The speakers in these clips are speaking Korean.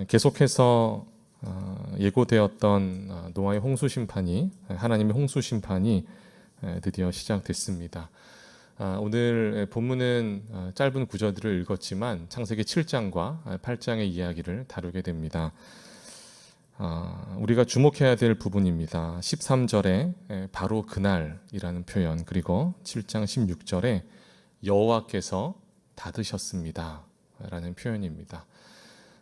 계속해서 예고되었던 노아의 홍수 심판이, 하나님의 홍수 심판이 드디어 시작됐습니다. 오늘 본문은 짧은 구절들을 읽었지만 창세기 7장과 8장의 이야기를 다루게 됩니다. 우리가 주목해야 될 부분입니다. 13절에 바로 그날이라는 표현, 그리고 7장 16절에 여호와께서 닫으셨습니다 라는 표현입니다.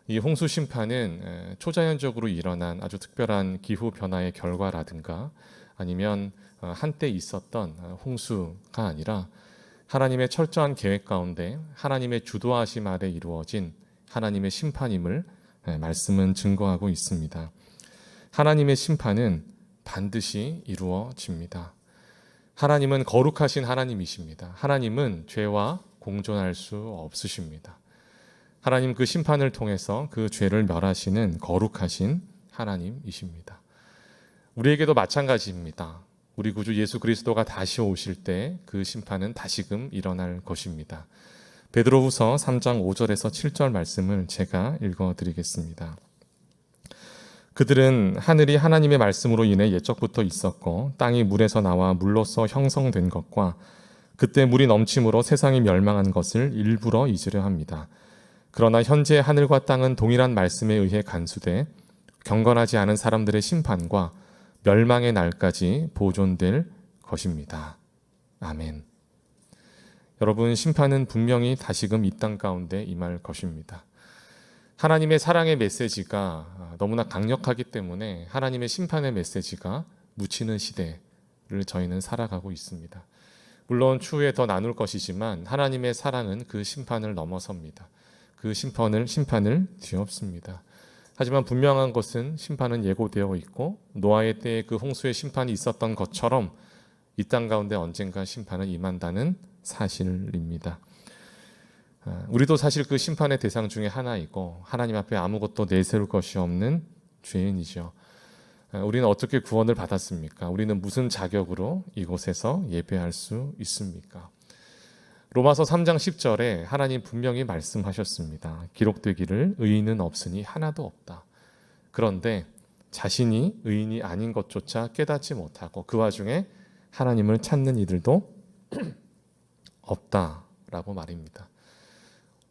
이 홍수 심판은 초자연적으로 일어난 아주 특별한 기후 변화의 결과라든가 아니면 한때 있었던 홍수가 아니라 하나님의 철저한 계획 가운데 하나님의 주도하심 아래 이루어진 하나님의 심판임을 말씀은 증거하고 있습니다. 하나님의 심판은 반드시 이루어집니다. 하나님은 거룩하신 하나님이십니다. 하나님은 죄와 공존할 수 없으십니다. 하나님 그 심판을 통해서 그 죄를 멸하시는 거룩하신 하나님이십니다. 우리에게도 마찬가지입니다. 우리 구주 예수 그리스도가 다시 오실 때 그 심판은 다시금 일어날 것입니다. 베드로후서 3장 5절에서 7절 말씀을 제가 읽어드리겠습니다. 그들은 하늘이 하나님의 말씀으로 인해 옛적부터 있었고 땅이 물에서 나와 물로서 형성된 것과 그때 물이 넘침으로 세상이 멸망한 것을 일부러 잊으려 합니다. 그러나 현재 하늘과 땅은 동일한 말씀에 의해 간수돼 경건하지 않은 사람들의 심판과 멸망의 날까지 보존될 것입니다. 아멘. 여러분, 심판은 분명히 다시금 이 땅 가운데 임할 것입니다. 하나님의 사랑의 메시지가 너무나 강력하기 때문에 하나님의 심판의 메시지가 묻히는 시대를 저희는 살아가고 있습니다. 물론 추후에 더 나눌 것이지만 하나님의 사랑은 그 심판을 넘어섭니다. 그 심판을 뒤엎습니다. 하지만 분명한 것은 심판은 예고되어 있고 노아의 때에 그 홍수의 심판이 있었던 것처럼 이 땅 가운데 언젠가 심판은 임한다는 사실입니다. 우리도 사실 그 심판의 대상 중에 하나이고 하나님 앞에 아무것도 내세울 것이 없는 죄인이죠. 우리는 어떻게 구원을 받았습니까? 우리는 무슨 자격으로 이곳에서 예배할 수 있습니까? 로마서 3장 10절에 하나님 분명히 말씀하셨습니다. 기록되기를 의인은 없으니 하나도 없다. 그런데 자신이 의인이 아닌 것조차 깨닫지 못하고 그 와중에 하나님을 찾는 이들도 없다라고 말입니다.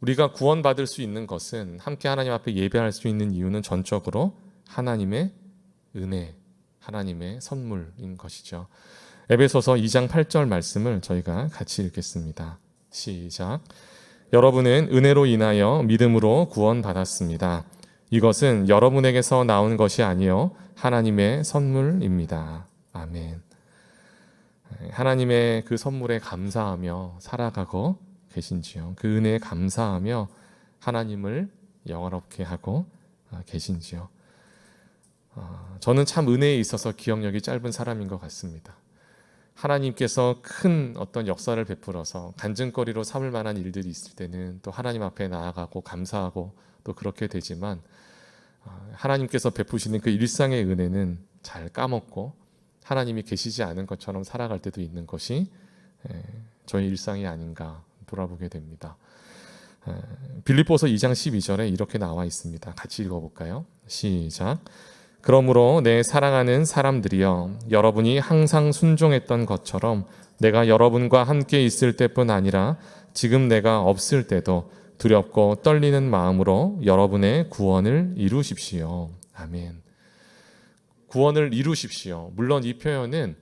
우리가 구원받을 수 있는 것은 함께 하나님 앞에 예배할 수 있는 이유는 전적으로 하나님의 은혜, 하나님의 선물인 것이죠. 에베소서 2장 8절 말씀을 저희가 같이 읽겠습니다. 시작. 여러분은 은혜로 인하여 믿음으로 구원받았습니다. 이것은 여러분에게서 나온 것이 아니요 하나님의 선물입니다. 아멘. 하나님의 그 선물에 감사하며 살아가고 계신지요? 그 은혜에 감사하며 하나님을 영화롭게 하고 계신지요? 저는 참 은혜에 있어서 기억력이 짧은 사람인 것 같습니다. 하나님께서 큰 어떤 역사를 베풀어서 간증거리로 삼을 만한 일들이 있을 때는 또 하나님 앞에 나아가고 감사하고 또 그렇게 되지만 하나님께서 베푸시는 그 일상의 은혜는 잘 까먹고 하나님이 계시지 않은 것처럼 살아갈 때도 있는 것이 저의 일상이 아닌가 돌아보게 됩니다. 빌립보서 2장 12절에 이렇게 나와 있습니다. 같이 읽어볼까요? 시작. 그러므로 내 사랑하는 사람들이여, 여러분이 항상 순종했던 것처럼 내가 여러분과 함께 있을 때뿐 아니라 지금 내가 없을 때도 두렵고 떨리는 마음으로 여러분의 구원을 이루십시오. 아멘. 구원을 이루십시오. 물론 이 표현은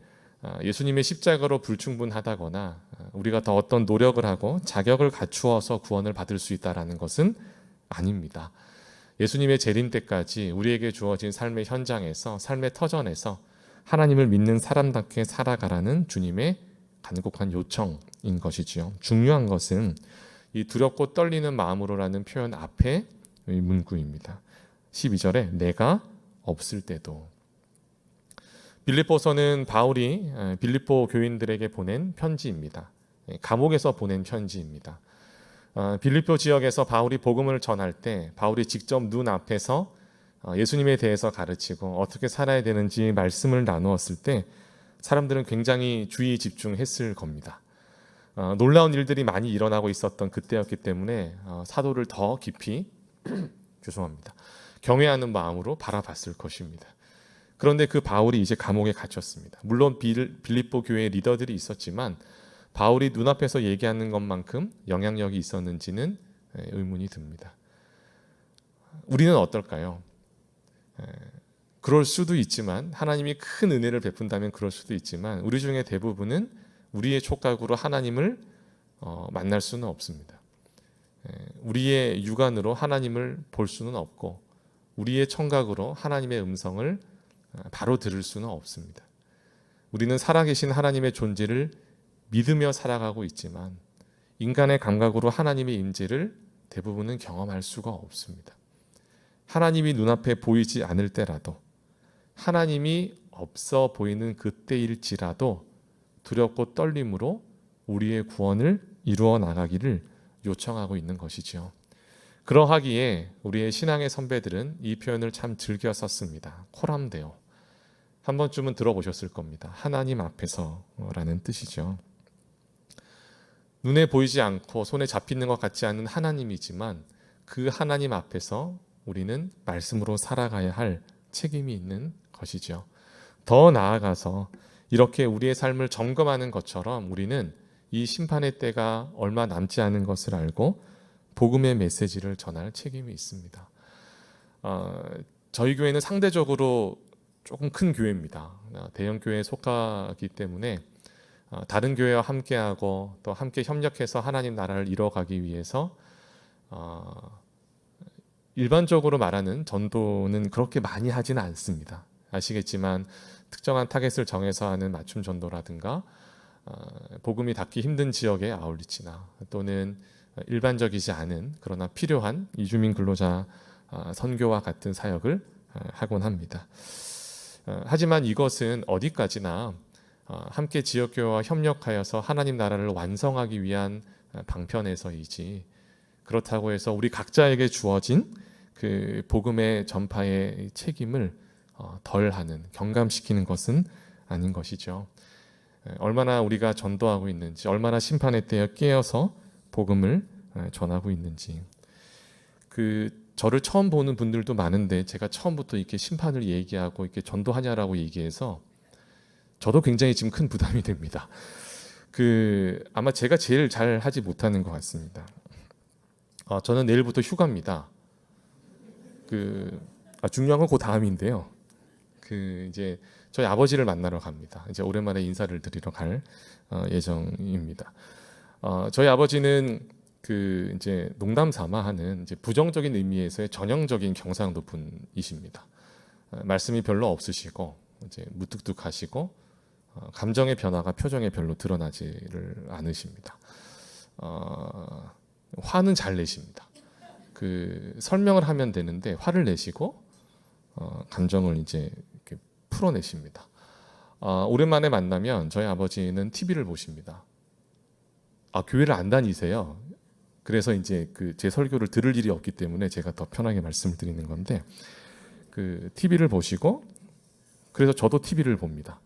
예수님의 십자가로 불충분하다거나 우리가 더 어떤 노력을 하고 자격을 갖추어서 구원을 받을 수 있다는 것은 아닙니다. 예수님의 재림 때까지 우리에게 주어진 삶의 현장에서, 삶의 터전에서 하나님을 믿는 사람답게 살아가라는 주님의 간곡한 요청인 것이지요. 중요한 것은 이 두렵고 떨리는 마음으로라는 표현 앞에 문구입니다. 12절에 내가 없을 때도. 빌립보서는 바울이 빌립보 교인들에게 보낸 편지입니다. 감옥에서 보낸 편지입니다. 빌립보 지역에서 바울이 복음을 전할 때 바울이 직접 눈앞에서 예수님에 대해서 가르치고 어떻게 살아야 되는지 말씀을 나누었을 때 사람들은 굉장히 주의 집중했을 겁니다. 놀라운 일들이 많이 일어나고 있었던 그때였기 때문에 사도를 더 깊이 죄송합니다. 경외하는 마음으로 바라봤을 것입니다. 그런데 그 바울이 이제 감옥에 갇혔습니다. 물론 빌립보 교회의 리더들이 있었지만 바울이 눈앞에서 얘기하는 것만큼 영향력이 있었는지는 의문이 듭니다. 우리는 어떨까요? 그럴 수도 있지만, 하나님이 큰 은혜를 베푼다면 그럴 수도 있지만, 우리 중에 대부분은 우리의 촉각으로 하나님을 만날 수는 없습니다. 우리의 육안으로 하나님을 볼 수는 없고, 우리의 청각으로 하나님의 음성을 바로 들을 수는 없습니다. 우리는 살아계신 하나님의 존재를 믿으며 살아가고 있지만 인간의 감각으로 하나님의 임재를 대부분은 경험할 수가 없습니다. 하나님이 눈앞에 보이지 않을 때라도, 하나님이 없어 보이는 그때일지라도 두렵고 떨림으로 우리의 구원을 이루어 나가기를 요청하고 있는 것이죠. 그러하기에 우리의 신앙의 선배들은 이 표현을 참 즐겨 썼습니다. 코람데오. 한 번쯤은 들어보셨을 겁니다. 하나님 앞에서라는 뜻이죠. 눈에 보이지 않고 손에 잡히는 것 같지 않은 하나님이지만 그 하나님 앞에서 우리는 말씀으로 살아가야 할 책임이 있는 것이죠. 더 나아가서 이렇게 우리의 삶을 점검하는 것처럼 우리는 이 심판의 때가 얼마 남지 않은 것을 알고 복음의 메시지를 전할 책임이 있습니다. 저희 교회는 상대적으로 조금 큰 교회입니다. 대형 교회에 속하기 때문에 다른 교회와 함께하고 또 함께 협력해서 하나님 나라를 이뤄가기 위해서 일반적으로 말하는 전도는 그렇게 많이 하지는 않습니다. 아시겠지만 특정한 타겟을 정해서 하는 맞춤 전도라든가 복음이 닿기 힘든 지역의 아울리치나 또는 일반적이지 않은 그러나 필요한 이주민 근로자 선교와 같은 사역을 하곤 합니다. 하지만 이것은 어디까지나 함께 지역교회와 협력하여서 하나님 나라를 완성하기 위한 방편에서이지, 그렇다고 해서 우리 각자에게 주어진 그 복음의 전파의 책임을 덜하는, 경감시키는 것은 아닌 것이죠. 얼마나 우리가 전도하고 있는지, 얼마나 심판의 때에 깨어서 복음을 전하고 있는지. 저를 처음 보는 분들도 많은데 제가 처음부터 이렇게 심판을 얘기하고 이렇게 전도하냐라고 얘기해서 저도 굉장히 지금 큰 부담이 됩니다. 아마 제가 제일 잘 하지 못하는 것 같습니다. 저는 내일부터 휴가입니다. 중요한 건 그 다음인데요. 이제 저희 아버지를 만나러 갑니다. 이제 오랜만에 인사를 드리러 갈 예정입니다. 저희 아버지는 이제 농담 삼아 하는 이제 부정적인 의미에서의 전형적인 경상도 분이십니다. 말씀이 별로 없으시고 이제 무뚝뚝하시고 감정의 변화가 표정에 별로 드러나지를 않으십니다. 화는 잘 내십니다. 설명을 하면 되는데 화를 내시고 감정을 이제 이렇게 풀어내십니다. 오랜만에 만나면 저희 아버지는 TV를 보십니다. 교회를 안 다니세요. 그래서 이제 제 설교를 들을 일이 없기 때문에 제가 더 편하게 말씀을 드리는 건데, TV를 보시고, 그래서 저도 TV를 봅니다.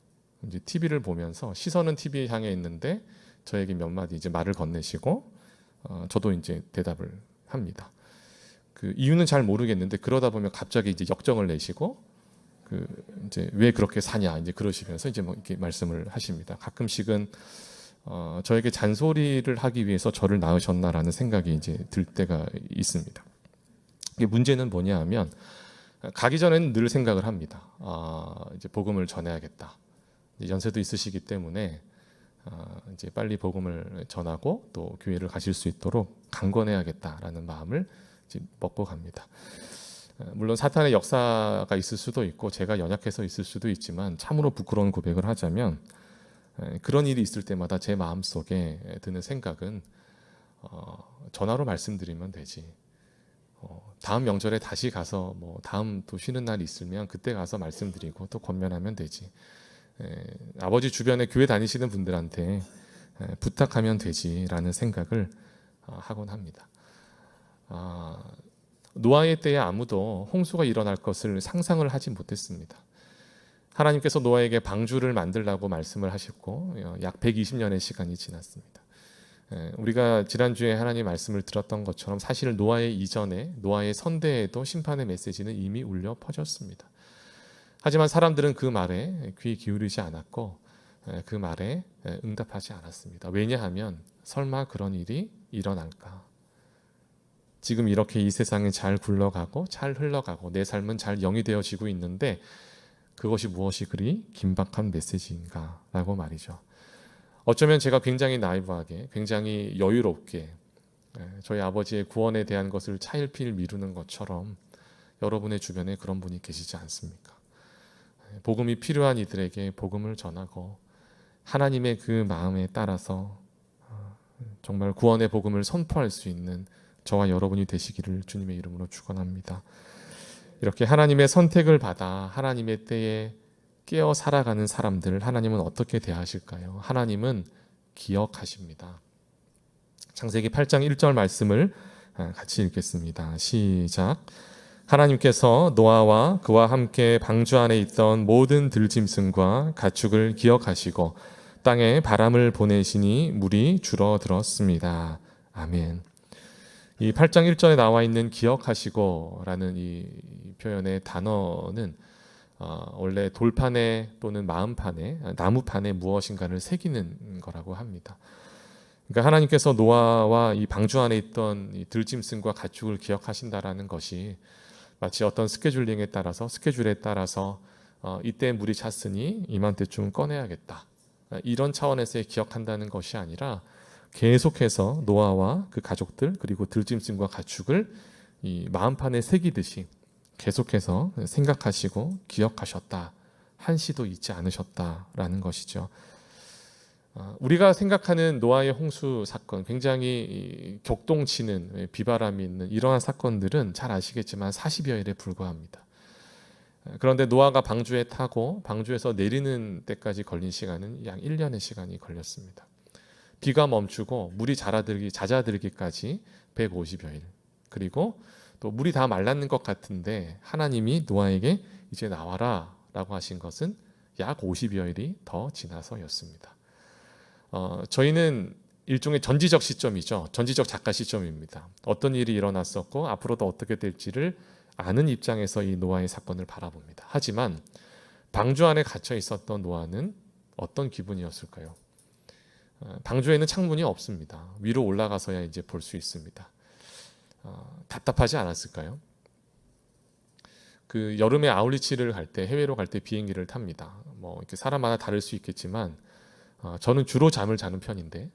이제 TV를 보면서 시선은 TV에 향해 있는데 저에게 몇 마디 이제 말을 건네시고, 저도 이제 대답을 합니다. 이유는 잘 모르겠는데 그러다 보면 갑자기 이제 역정을 내시고, 이제 왜 그렇게 사냐 이제 그러시면서 이제 뭐 이렇게 말씀을 하십니다. 가끔씩은 저에게 잔소리를 하기 위해서 저를 낳으셨나라는 생각이 이제 들 때가 있습니다. 이게 문제는 뭐냐 하면, 가기 전에는 늘 생각을 합니다. 이제 복음을 전해야겠다. 연세도 있으시기 때문에 이제 빨리 복음을 전하고 또 교회를 가실 수 있도록 강권해야겠다라는 마음을 이제 먹고 갑니다. 물론 사탄의 역사가 있을 수도 있고 제가 연약해서 있을 수도 있지만, 참으로 부끄러운 고백을 하자면 그런 일이 있을 때마다 제 마음속에 드는 생각은 전화로 말씀드리면 되지, 다음 명절에 다시 가서 뭐 다음 또 쉬는 날이 있으면 그때 가서 말씀드리고 또 권면하면 되지, 아버지 주변에 교회 다니시는 분들한테 부탁하면 되지라는 생각을 하곤 합니다. 노아의 때에 아무도 홍수가 일어날 것을 상상을 하지 못했습니다. 하나님께서 노아에게 방주를 만들라고 말씀을 하셨고 약 120년의 시간이 지났습니다. 우리가 지난주에 하나님 말씀을 들었던 것처럼 사실 노아의 이전에 노아의 선대에도 심판의 메시지는 이미 울려 퍼졌습니다. 하지만 사람들은 그 말에 귀 기울이지 않았고 그 말에 응답하지 않았습니다. 왜냐하면 설마 그런 일이 일어날까? 지금 이렇게 이 세상이 잘 굴러가고 잘 흘러가고 내 삶은 잘 영위되어지고 있는데 그것이 무엇이 그리 긴박한 메시지인가? 라고 말이죠. 어쩌면 제가 굉장히 나이브하게 굉장히 여유롭게 저희 아버지의 구원에 대한 것을 차일피일 미루는 것처럼 여러분의 주변에 그런 분이 계시지 않습니까? 복음이 필요한 이들에게 복음을 전하고 하나님의 그 마음에 따라서 정말 구원의 복음을 선포할 수 있는 저와 여러분이 되시기를 주님의 이름으로 축원합니다. 이렇게 하나님의 선택을 받아 하나님의 때에 깨어 살아가는 사람들을 하나님은 어떻게 대하실까요? 하나님은 기억하십니다. 창세기 8장 1절 말씀을 같이 읽겠습니다. 시작. 하나님께서 노아와 그와 함께 방주 안에 있던 모든 들짐승과 가축을 기억하시고 땅에 바람을 보내시니 물이 줄어들었습니다. 아멘. 이 8장 1절에 나와 있는 기억하시고라는 이 표현의 단어는 원래 돌판에 또는 마음판에 나무판에 무엇인가를 새기는 거라고 합니다. 그러니까 하나님께서 노아와 이 방주 안에 있던 이 들짐승과 가축을 기억하신다라는 것이 마치 어떤 스케줄에 따라서 이때 물이 찼으니 이맘때쯤 꺼내야겠다, 이런 차원에서의 기억한다는 것이 아니라 계속해서 노아와 그 가족들 그리고 들짐승과 가축을 이 마음판에 새기듯이 계속해서 생각하시고 기억하셨다, 한시도 잊지 않으셨다라는 것이죠. 우리가 생각하는 노아의 홍수 사건, 굉장히 격동치는 비바람이 있는 이러한 사건들은 잘 아시겠지만 40여일에 불과합니다. 그런데 노아가 방주에 타고 방주에서 내리는 때까지 걸린 시간은 약 1년의 시간이 걸렸습니다. 비가 멈추고 물이 잦아들기까지 150여일, 그리고 또 물이 다 말랐는 것 같은데 하나님이 노아에게 이제 나와라 라고 하신 것은 약 50여일이 더 지나서였습니다. 저희는 일종의 전지적 시점이죠. 전지적 작가 시점입니다. 어떤 일이 일어났었고 앞으로도 어떻게 될지를 아는 입장에서 이 노아의 사건을 바라봅니다. 하지만 방주 안에 갇혀 있었던 노아는 어떤 기분이었을까요? 방주에는 창문이 없습니다. 위로 올라가서야 이제 볼 수 있습니다. 답답하지 않았을까요? 그 여름에 아울리치를 갈 때, 해외로 갈 때 비행기를 탑니다. 뭐 이렇게 사람마다 다를 수 있겠지만 저는 주로 잠을 자는 편인데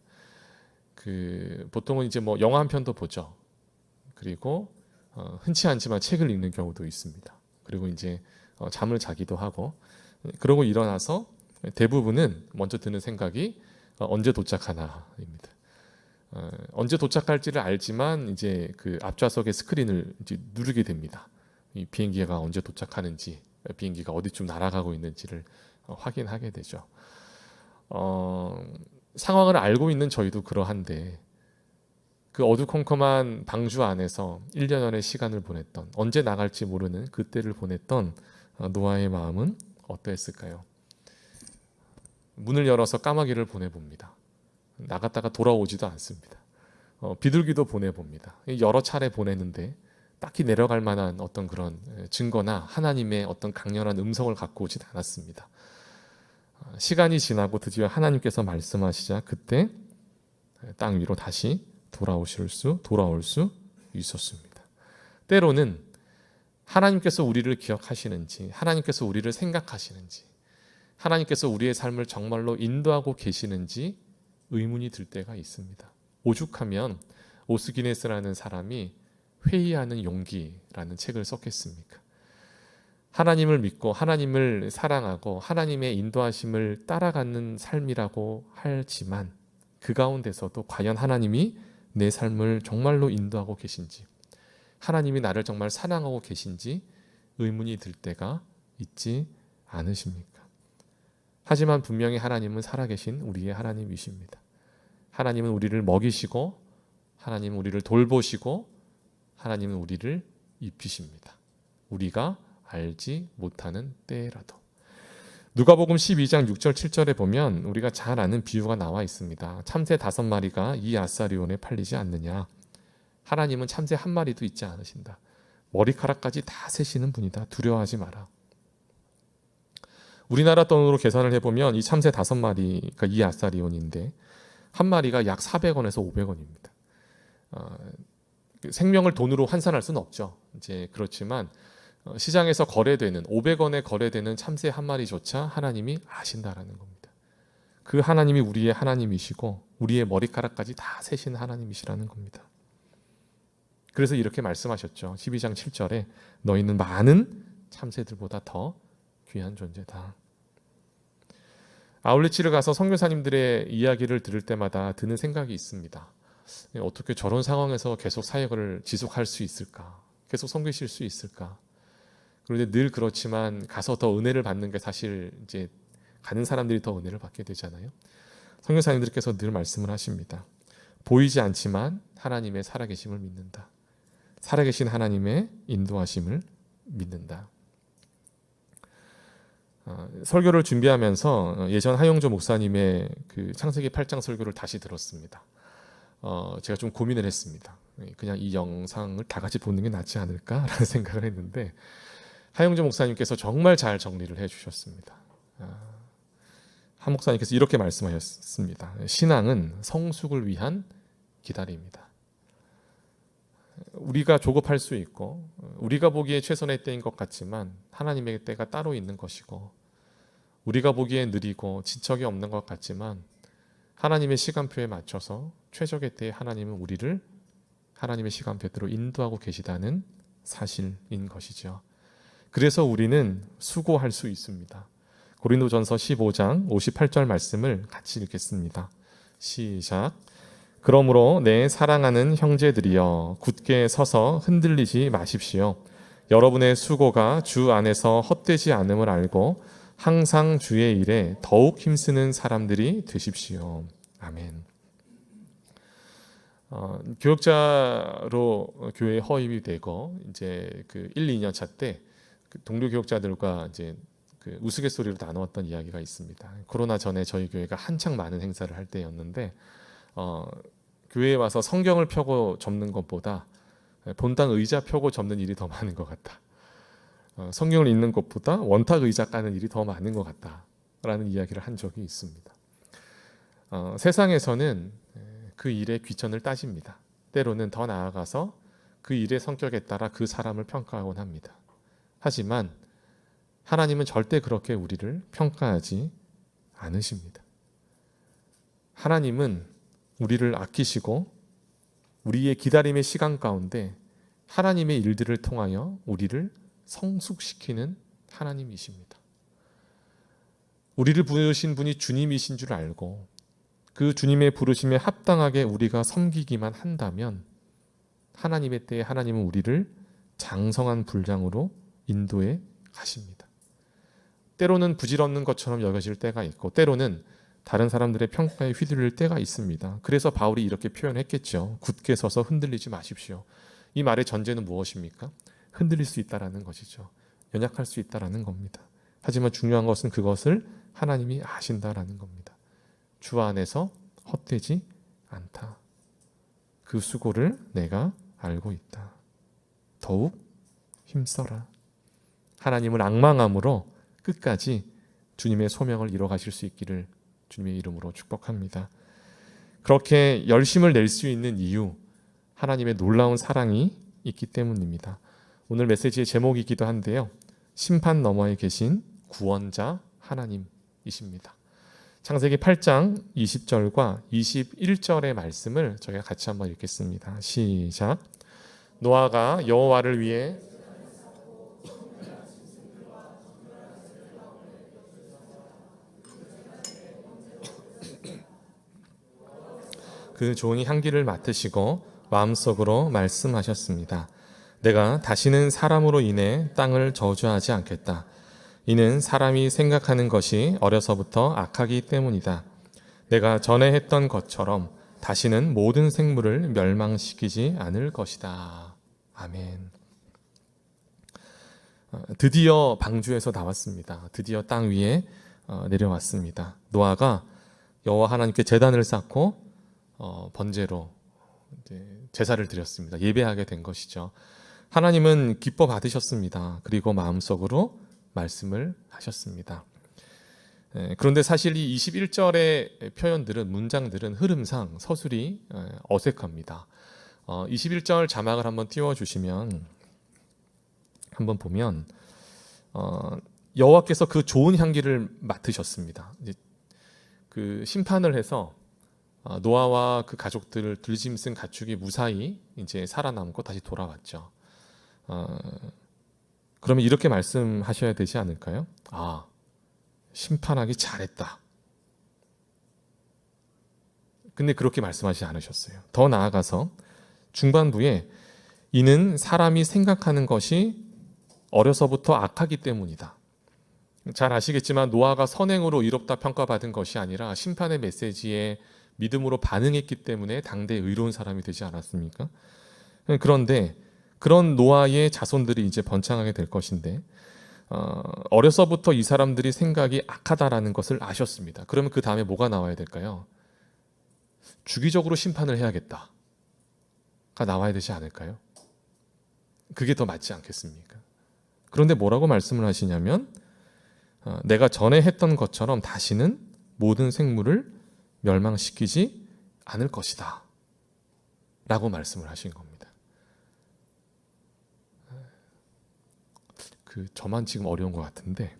보통은 이제 뭐 영화 한 편도 보죠. 그리고 흔치 않지만 책을 읽는 경우도 있습니다. 그리고 이제 잠을 자기도 하고, 그러고 일어나서 대부분은 먼저 드는 생각이 언제 도착하나입니다. 언제 도착할지를 알지만 이제 그 앞좌석의 스크린을 이제 누르게 됩니다. 이 비행기가 언제 도착하는지, 비행기가 어디쯤 날아가고 있는지를 확인하게 되죠. 상황을 알고 있는 저희도 그러한데 그 어두컴컴한 방주 안에서 1년여의 시간을 보냈던, 언제 나갈지 모르는 그때를 보냈던 노아의 마음은 어떠했을까요? 문을 열어서 까마귀를 보내봅니다. 나갔다가 돌아오지도 않습니다. 비둘기도 보내봅니다. 여러 차례 보내는데 딱히 내려갈 만한 어떤 그런 증거나 하나님의 어떤 강렬한 음성을 갖고 오진 않았습니다. 시간이 지나고 드디어 하나님께서 말씀하시자 그때 땅 위로 다시 돌아올 수 있었습니다. 때로는 하나님께서 우리를 기억하시는지, 하나님께서 우리를 생각하시는지, 하나님께서 우리의 삶을 정말로 인도하고 계시는지 의문이 들 때가 있습니다. 오죽하면 오스기네스라는 사람이 회의하는 용기라는 책을 썼겠습니까? 하나님을 믿고 하나님을 사랑하고 하나님의 인도하심을 따라가는 삶이라고 하지만 그 가운데서도 과연 하나님이 내 삶을 정말로 인도하고 계신지, 하나님이 나를 정말 사랑하고 계신지 의문이 들 때가 있지 않으십니까? 하지만 분명히 하나님은 살아계신 우리의 하나님이십니다. 하나님은 우리를 먹이시고, 하나님은 우리를 돌보시고, 하나님은 우리를 입히십니다. 우리가 알지 못하는 때라도. 누가복음 12장 6절 7절에 보면 우리가 잘 아는 비유가 나와 있습니다. 참새 5마리가 이 아사리온에 팔리지 않느냐. 하나님은 참새 한 마리도 잊지 않으신다. 머리카락까지 다 세시는 분이다. 두려워하지 마라. 우리나라 돈으로 계산을 해보면 이 참새 5마리가 이 아사리온인데 한 마리가 약 400원에서 500원입니다. 생명을 돈으로 환산할 수는 없죠. 이제 그렇지만 시장에서 거래되는 500원에 거래되는 참새 한 마리조차 하나님이 아신다라는 겁니다. 그 하나님이 우리의 하나님이시고 우리의 머리카락까지 다 세신 하나님이시라는 겁니다. 그래서 이렇게 말씀하셨죠. 12장 7절에 너희는 많은 참새들보다 더 귀한 존재다. 아울리치를 가서 선교사님들의 이야기를 들을 때마다 드는 생각이 있습니다. 어떻게 저런 상황에서 계속 사역을 지속할 수 있을까? 계속 섬기실 수 있을까? 그런데 늘 그렇지만 가서 더 은혜를 받는 게 사실 이제 가는 사람들이 더 은혜를 받게 되잖아요. 선교사님들께서 늘 말씀을 하십니다. 보이지 않지만 하나님의 살아계심을 믿는다. 살아계신 하나님의 인도하심을 믿는다. 설교를 준비하면서 예전 하용조 목사님의 그 창세기 8장 설교를 다시 들었습니다. 제가 좀 고민을 했습니다. 그냥 이 영상을 다 같이 보는 게 낫지 않을까라는 생각을 했는데 하용조 목사님께서 정말 잘 정리를 해주셨습니다. 한 목사님께서 이렇게 말씀하셨습니다. 신앙은 성숙을 위한 기다림이다. 우리가 조급할 수 있고 우리가 보기에 최선의 때인 것 같지만 하나님의 때가 따로 있는 것이고 우리가 보기에 느리고 지척이 없는 것 같지만 하나님의 시간표에 맞춰서 최적의 때에 하나님은 우리를 하나님의 시간표대로 인도하고 계시다는 사실인 것이죠. 그래서 우리는 수고할 수 있습니다. 고린도전서 15장 58절 말씀을 같이 읽겠습니다. 시작. 그러므로 내 사랑하는 형제들이여 굳게 서서 흔들리지 마십시오. 여러분의 수고가 주 안에서 헛되지 않음을 알고 항상 주의 일에 더욱 힘쓰는 사람들이 되십시오. 아멘. 교역자로 교회에 허입이 되고 이제 그 1, 2년 차 때 동료 교역자들과 이제 그 우스갯소리로 나누었던 이야기가 있습니다. 코로나 전에 저희 교회가 한창 많은 행사를 할 때였는데 교회에 와서 성경을 펴고 접는 것보다 본당 의자 펴고 접는 일이 더 많은 것 같다. 성경을 읽는 것보다 원탁 의자 까는 일이 더 많은 것 같다라는 이야기를 한 적이 있습니다. 세상에서는 그 일의 귀천을 따집니다. 때로는 더 나아가서 그 일의 성격에 따라 그 사람을 평가하곤 합니다. 하지만 하나님은 절대 그렇게 우리를 평가하지 않으십니다. 하나님은 우리를 아끼시고 우리의 기다림의 시간 가운데 하나님의 일들을 통하여 우리를 성숙시키는 하나님이십니다. 우리를 부르신 분이 주님이신 줄 알고 그 주님의 부르심에 합당하게 우리가 섬기기만 한다면 하나님의 때에 하나님은 우리를 장성한 분량으로 인도해 가십니다. 때로는 부질없는 것처럼 여겨질 때가 있고 때로는 다른 사람들의 평가에 휘둘릴 때가 있습니다. 그래서 바울이 이렇게 표현했겠죠. 굳게 서서 흔들리지 마십시오. 이 말의 전제는 무엇입니까? 흔들릴 수 있다라는 것이죠. 연약할 수 있다라는 겁니다. 하지만 중요한 것은 그것을 하나님이 아신다라는 겁니다. 주 안에서 헛되지 않다. 그 수고를 내가 알고 있다. 더욱 힘써라. 하나님을 앙망함으로 끝까지 주님의 소명을 이뤄가실 수 있기를 주님의 이름으로 축복합니다. 그렇게 열심을 낼 수 있는 이유, 하나님의 놀라운 사랑이 있기 때문입니다. 오늘 메시지의 제목이기도 한데요. 심판 너머에 계신 구원자 하나님이십니다. 창세기 8장 20절과 21절의 말씀을 저희가 같이 한번 읽겠습니다. 시작. 노아가 여호와를 위해 그 좋은 향기를 맡으시고 마음속으로 말씀하셨습니다. 내가 다시는 사람으로 인해 땅을 저주하지 않겠다. 이는 사람이 생각하는 것이 어려서부터 악하기 때문이다. 내가 전에 했던 것처럼 다시는 모든 생물을 멸망시키지 않을 것이다. 아멘. 드디어 방주에서 나왔습니다. 드디어 땅 위에 내려왔습니다. 노아가 여호와 하나님께 제단을 쌓고 번제로 제사를 드렸습니다. 예배하게 된 것이죠. 하나님은 기뻐 받으셨습니다. 그리고 마음속으로 말씀을 하셨습니다. 그런데 사실 이 21절의 표현들은, 문장들은 흐름상 서술이 어색합니다. 21절 자막을 한번 띄워주시면 한번 보면 여호와께서 그 좋은 향기를 맡으셨습니다. 이제 그 심판을 해서 노아와 그 가족들 들짐승 가축이 무사히 이제 살아남고 다시 돌아왔죠. 그러면 이렇게 말씀하셔야 되지 않을까요? 심판하기 잘했다. 근데 그렇게 말씀하지 않으셨어요. 더 나아가서 중반부에 이는 사람이 생각하는 것이 어려서부터 악하기 때문이다. 잘 아시겠지만 노아가 선행으로 의롭다 평가받은 것이 아니라 심판의 메시지에 믿음으로 반응했기 때문에 당대 의로운 사람이 되지 않았습니까? 그런데 그런 노아의 자손들이 이제 번창하게 될 것인데 어려서부터 이 사람들이 생각이 악하다라는 것을 아셨습니다. 그러면 그 다음에 뭐가 나와야 될까요? 주기적으로 심판을 해야겠다가 나와야 되지 않을까요? 그게 더 맞지 않겠습니까? 그런데 뭐라고 말씀을 하시냐면 내가 전에 했던 것처럼 다시는 모든 생물을 멸망시키지 않을 것이다 라고 말씀을 하신 겁니다. 저만 지금 어려운 것 같은데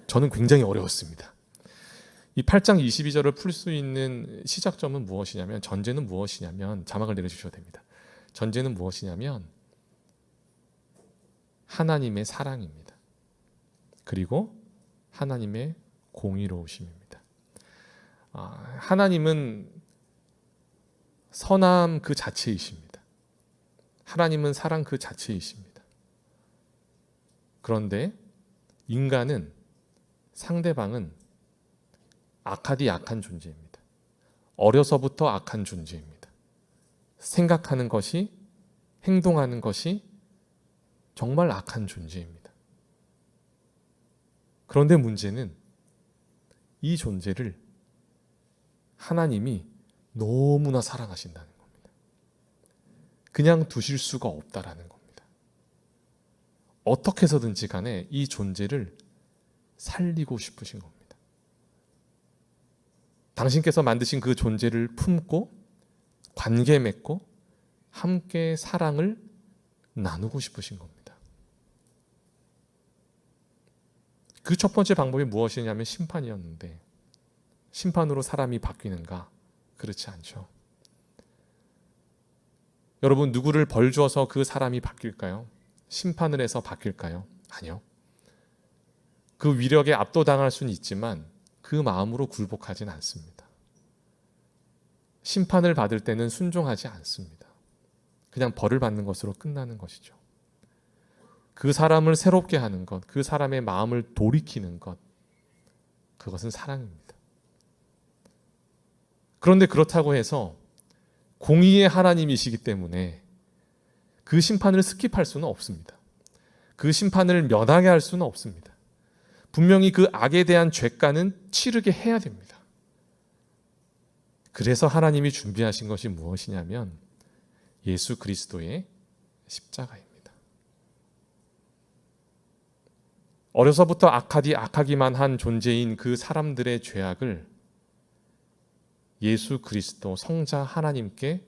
저는 굉장히 어려웠습니다. 이 8장 22절을 풀 수 있는 시작점은 무엇이냐면, 전제는 무엇이냐면, 자막을 내려주셔도 됩니다. 전제는 무엇이냐면 하나님의 사랑입니다. 그리고 하나님의 공의로우심입니다. 하나님은 선함 그 자체이십니다. 하나님은 사랑 그 자체이십니다. 그런데 인간은, 상대방은 악하디 악한 존재입니다. 어려서부터 악한 존재입니다. 생각하는 것이, 행동하는 것이 정말 악한 존재입니다. 그런데 문제는 이 존재를 하나님이 너무나 사랑하신다는 겁니다. 그냥 두실 수가 없다라는 겁니다. 어떻게 해서든지 간에 이 존재를 살리고 싶으신 겁니다. 당신께서 만드신 그 존재를 품고 관계 맺고 함께 사랑을 나누고 싶으신 겁니다. 그 첫 번째 방법이 무엇이냐면 심판이었는데, 심판으로 사람이 바뀌는가? 그렇지 않죠. 여러분, 누구를 벌 주어서 그 사람이 바뀔까요? 심판을 해서 바뀔까요? 아니요. 그 위력에 압도당할 수는 있지만 그 마음으로 굴복하진 않습니다. 심판을 받을 때는 순종하지 않습니다. 그냥 벌을 받는 것으로 끝나는 것이죠. 그 사람을 새롭게 하는 것, 그 사람의 마음을 돌이키는 것, 그것은 사랑입니다. 그런데 그렇다고 해서 공의의 하나님이시기 때문에 그 심판을 스킵할 수는 없습니다. 그 심판을 면하게 할 수는 없습니다. 분명히 그 악에 대한 죄가는 치르게 해야 됩니다. 그래서 하나님이 준비하신 것이 무엇이냐면 예수 그리스도의 십자가입니다. 어려서부터 악하기만 한 존재인 그 사람들의 죄악을 예수 그리스도 성자 하나님께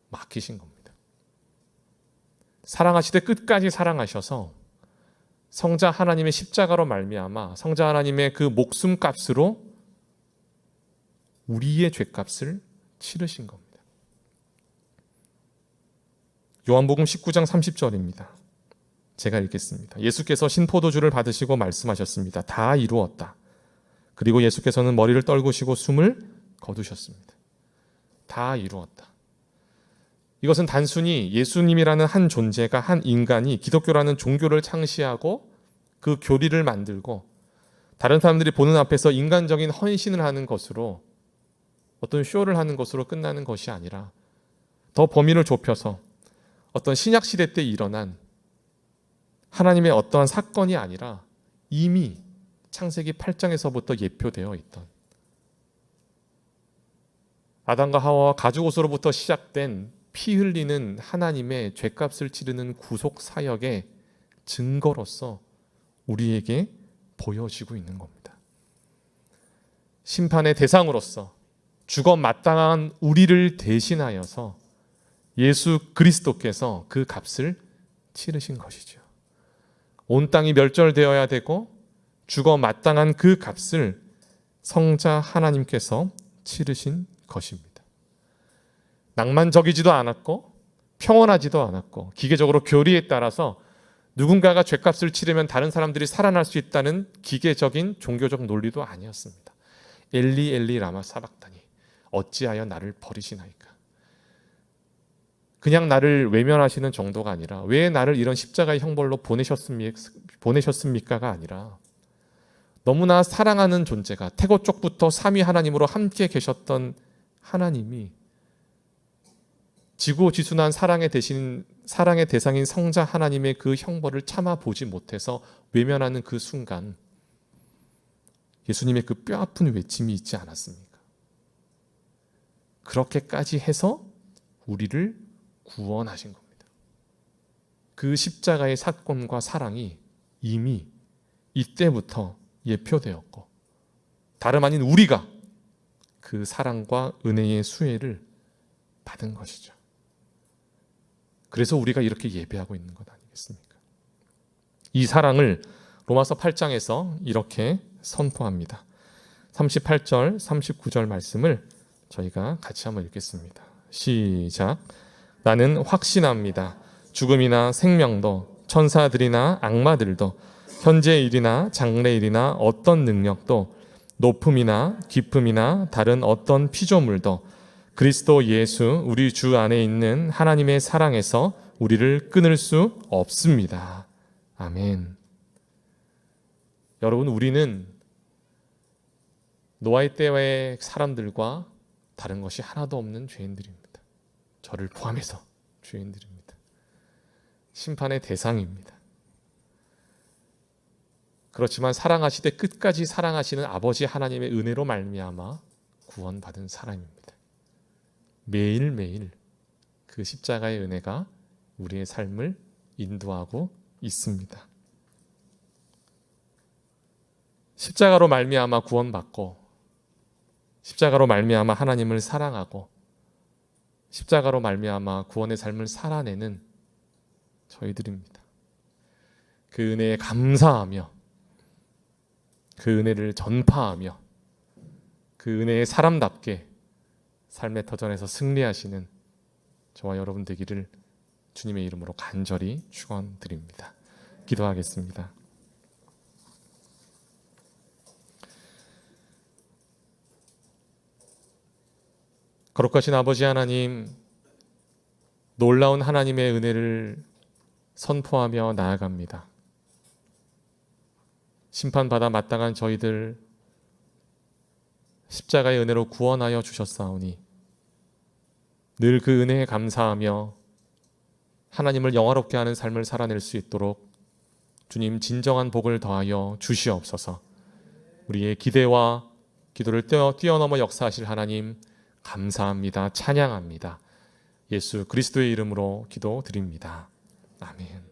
맡기신 겁니다. 사랑하시되 끝까지 사랑하셔서 성자 하나님의 십자가로 말미암아 성자 하나님의 그 목숨값으로 우리의 죄값을 치르신 겁니다. 요한복음 19장 30절입니다. 제가 읽겠습니다. 예수께서 신포도주를 받으시고 말씀하셨습니다. 다 이루었다. 그리고 예수께서는 머리를 떨구시고 숨을 거두셨습니다. 다 이루었다. 이것은 단순히 예수님이라는 한 존재가, 한 인간이 기독교라는 종교를 창시하고 그 교리를 만들고 다른 사람들이 보는 앞에서 인간적인 헌신을 하는 것으로, 어떤 쇼를 하는 것으로 끝나는 것이 아니라 더 범위를 좁혀서 어떤 신약시대 때 일어난 하나님의 어떠한 사건이 아니라 이미 창세기 8장에서부터 예표되어 있던 아담과 하와와 가죽옷으로부터 시작된 피 흘리는 하나님의 죄값을 치르는 구속 사역의 증거로서 우리에게 보여지고 있는 겁니다. 심판의 대상으로서 죽어 마땅한 우리를 대신하여서 예수 그리스도께서 그 값을 치르신 것이죠. 온 땅이 멸절되어야 되고 죽어 마땅한 그 값을 성자 하나님께서 치르신 것입니다. 낭만적이지도 않았고 평온하지도 않았고 기계적으로 교리에 따라서 누군가가 죄값을 치르면 다른 사람들이 살아날 수 있다는 기계적인 종교적 논리도 아니었습니다. 엘리 엘리 라마 사박다니 어찌하여 나를 버리시나이까. 그냥 나를 외면하시는 정도가 아니라 왜 나를 이런 십자가의 형벌로 보내셨습니까가 아니라 너무나 사랑하는 존재가 태고 쪽부터 삼위 하나님으로 함께 계셨던 하나님이 지고지순한 사랑의 대상인 성자 하나님의 그 형벌을 참아보지 못해서 외면하는 그 순간 예수님의 그 뼈아픈 외침이 있지 않았습니까? 그렇게까지 해서 우리를 구원하신 겁니다. 그 십자가의 사건과 사랑이 이미 이때부터 예표되었고 다름 아닌 우리가 그 사랑과 은혜의 수혜를 받은 것이죠. 그래서 우리가 이렇게 예배하고 있는 것 아니겠습니까? 이 사랑을 로마서 8장에서 이렇게 선포합니다. 38절, 39절 말씀을 저희가 같이 한번 읽겠습니다. 시작. 나는 확신합니다. 죽음이나 생명도 천사들이나 악마들도 현재 일이나 장래 일이나 어떤 능력도 높음이나 깊음이나 다른 어떤 피조물도 그리스도 예수 우리 주 안에 있는 하나님의 사랑에서 우리를 끊을 수 없습니다. 아멘. 여러분, 우리는 노아의 때의 사람들과 다른 것이 하나도 없는 죄인들입니다. 저를 포함해서 죄인들입니다. 심판의 대상입니다. 그렇지만 사랑하시되 끝까지 사랑하시는 아버지 하나님의 은혜로 말미암아 구원받은 사람입니다. 매일매일 그 십자가의 은혜가 우리의 삶을 인도하고 있습니다. 십자가로 말미암아 구원받고 십자가로 말미암아 하나님을 사랑하고 십자가로 말미암아 구원의 삶을 살아내는 저희들입니다. 그 은혜에 감사하며 그 은혜를 전파하며 그 은혜의 사람답게 삶의 터전에서 승리하시는 저와 여러분 되기를 주님의 이름으로 간절히 축원드립니다. 기도하겠습니다. 거룩하신 아버지 하나님, 놀라운 하나님의 은혜를 선포하며 나아갑니다. 심판받아 마땅한 저희들 십자가의 은혜로 구원하여 주셨사오니 늘 그 은혜에 감사하며 하나님을 영화롭게 하는 삶을 살아낼 수 있도록 주님 진정한 복을 더하여 주시옵소서. 우리의 기대와 기도를 뛰어넘어 역사하실 하나님 감사합니다. 찬양합니다. 예수 그리스도의 이름으로 기도드립니다. 아멘.